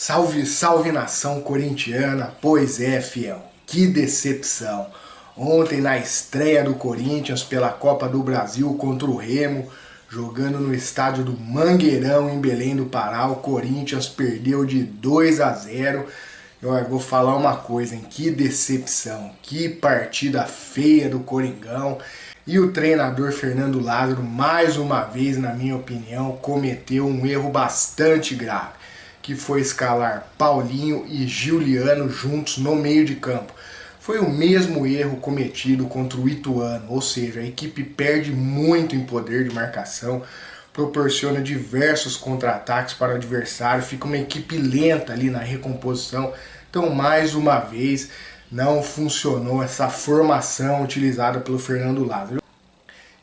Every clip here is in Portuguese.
Salve, salve nação corintiana, pois é, fiel, que decepção. Ontem na estreia do Corinthians pela Copa do Brasil contra o Remo, jogando no estádio do Mangueirão em Belém do Pará, o Corinthians perdeu de 2-0. Eu vou falar uma coisa, hein? Que decepção, que partida feia do Coringão. E o treinador Fernando Lázaro, mais uma vez, na minha opinião, cometeu um erro bastante grave, que foi escalar Paulinho e Giuliano juntos no meio de campo. Foi o mesmo erro cometido contra o Ituano, ou seja, a equipe perde muito em poder de marcação, proporciona diversos contra-ataques para o adversário, fica uma equipe lenta ali na recomposição. Então, mais uma vez, não funcionou essa formação utilizada pelo Fernando Lázaro.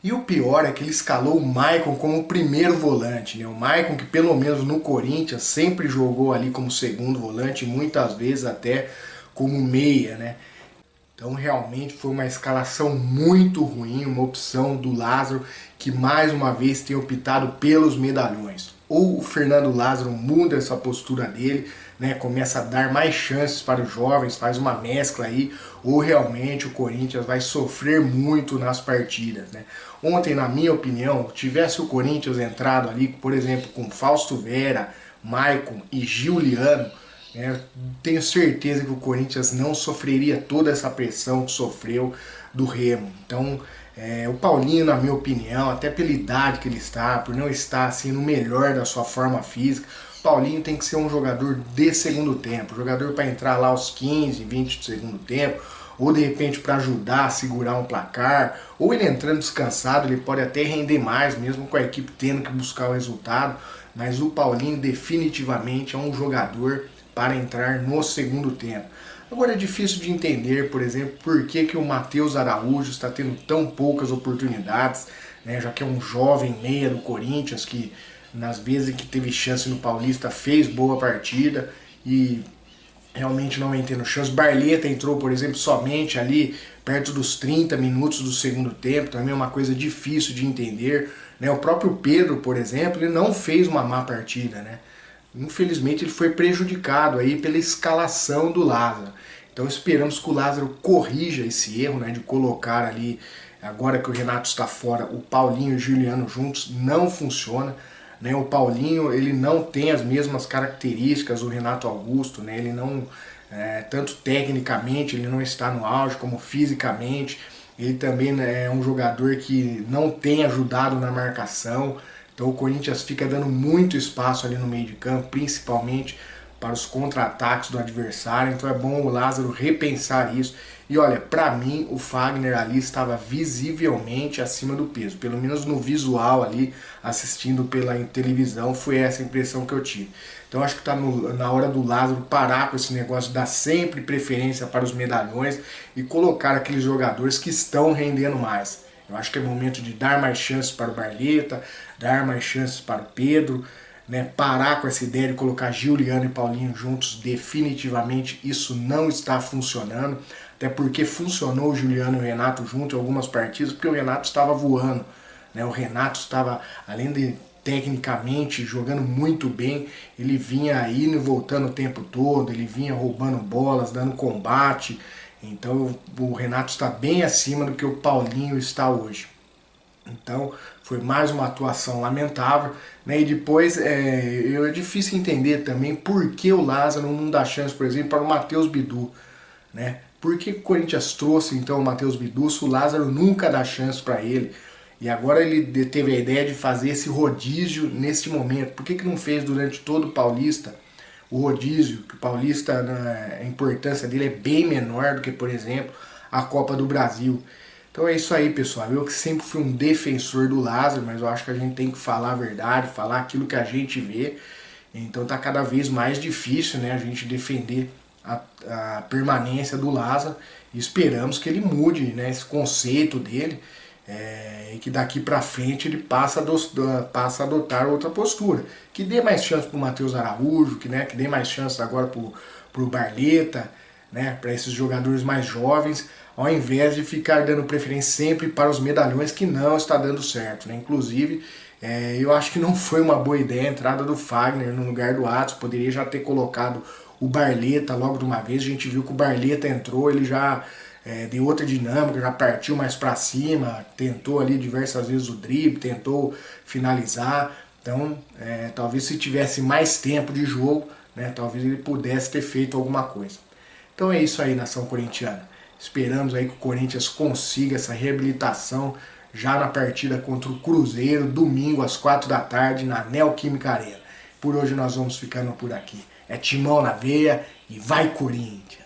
E o pior é que ele escalou o Maicon como primeiro volante, né? O Maicon, que pelo menos no Corinthians sempre jogou ali como segundo volante, muitas vezes até como meia, né? Então realmente foi uma escalação muito ruim, uma opção do Lázaro que mais uma vez tem optado pelos medalhões. Ou o Fernando Lázaro muda essa postura dele, né, começa a dar mais chances para os jovens, faz uma mescla aí, ou realmente o Corinthians vai sofrer muito nas partidas, né? Ontem, na minha opinião, tivesse o Corinthians entrado ali, por exemplo, com Fausto Vera, Maicon e Giuliano, tenho certeza que o Corinthians não sofreria toda essa pressão que sofreu do Remo. Então, o Paulinho, na minha opinião, até pela idade que ele está, por não estar assim no melhor da sua forma física, o Paulinho tem que ser um jogador de segundo tempo, jogador para entrar lá aos 15, 20 do segundo tempo, ou de repente para ajudar a segurar um placar, ou ele entrando descansado, ele pode até render mais, mesmo com a equipe tendo que buscar o resultado, mas o Paulinho definitivamente é um jogador para entrar no segundo tempo. Agora é difícil de entender, por exemplo, por que o Matheus Araújo está tendo tão poucas oportunidades, né, já que é um jovem meia do Corinthians que nas vezes que teve chance no Paulista fez boa partida e realmente não vem tendo chance. Barleta entrou, por exemplo, somente ali perto dos 30 minutos do segundo tempo, também é uma coisa difícil de entender, né? O próprio Pedro, por exemplo, ele não fez uma má partida, né? Infelizmente ele foi prejudicado aí pela escalação do Lázaro. Então esperamos que o Lázaro corrija esse erro, né, de colocar ali, agora que o Renato está fora, o Paulinho e o Giuliano juntos, não funciona. Né? O Paulinho, ele não tem as mesmas características do Renato Augusto, né? Ele não, tanto tecnicamente, ele não está no auge, como fisicamente. Ele também, né, é um jogador que não tem ajudado na marcação. Então o Corinthians fica dando muito espaço ali no meio de campo, principalmente para os contra-ataques do adversário. Então é bom o Lázaro repensar isso. E olha, para mim o Fagner ali estava visivelmente acima do peso. Pelo menos no visual ali, assistindo pela televisão, foi essa a impressão que eu tive. Então acho que está na hora do Lázaro parar com esse negócio de dar sempre preferência para os medalhões e colocar aqueles jogadores que estão rendendo mais. Eu acho que é momento de dar mais chances para o Barleta, dar mais chances para o Pedro, né? Parar com essa ideia de colocar Giuliano e Paulinho juntos. Definitivamente isso não está funcionando, até porque funcionou o Giuliano e o Renato juntos em algumas partidas, porque o Renato estava voando, né? O Renato estava, além de tecnicamente jogando muito bem, ele vinha indo e voltando o tempo todo, ele vinha roubando bolas, dando combate. Então o Renato está bem acima do que o Paulinho está hoje. Então foi mais uma atuação lamentável, né? E depois é difícil entender também por que o Lázaro não dá chance, por exemplo, para o Matheus Bidu, né? Por que o Corinthians trouxe então o Matheus Bidu se o Lázaro nunca dá chance para ele? E agora ele teve a ideia de fazer esse rodízio neste momento. Por que não fez durante todo o Paulista o rodízio? Que o Paulista, a importância dele é bem menor do que, por exemplo, a Copa do Brasil. Então é isso aí, pessoal. Eu que sempre fui um defensor do Lázaro, mas eu acho que a gente tem que falar a verdade, falar aquilo que a gente vê. Então tá cada vez mais difícil, né, a gente defender a permanência do Lázaro. E esperamos que ele mude, né, esse conceito dele, e que daqui para frente ele passe a adotar outra postura. Que dê mais chance para o Matheus Araújo, que dê mais chance agora para o Barleta, né, para esses jogadores mais jovens, ao invés de ficar dando preferência sempre para os medalhões, que não está dando certo, né? Inclusive, Eu acho que não foi uma boa ideia a entrada do Fagner no lugar do Atos. Poderia já ter colocado o Barleta logo de uma vez. A gente viu que o Barleta entrou, ele já deu outra dinâmica, já partiu mais para cima, tentou ali diversas vezes o drible, tentou finalizar. Então, talvez se tivesse mais tempo de jogo, né, talvez ele pudesse ter feito alguma coisa. Então é isso aí, nação corintiana. Esperamos aí que o Corinthians consiga essa reabilitação já na partida contra o Cruzeiro, domingo às 4 da tarde, na Neoquímica Arena. Por hoje nós vamos ficando por aqui. É timão na veia e vai Corinthians!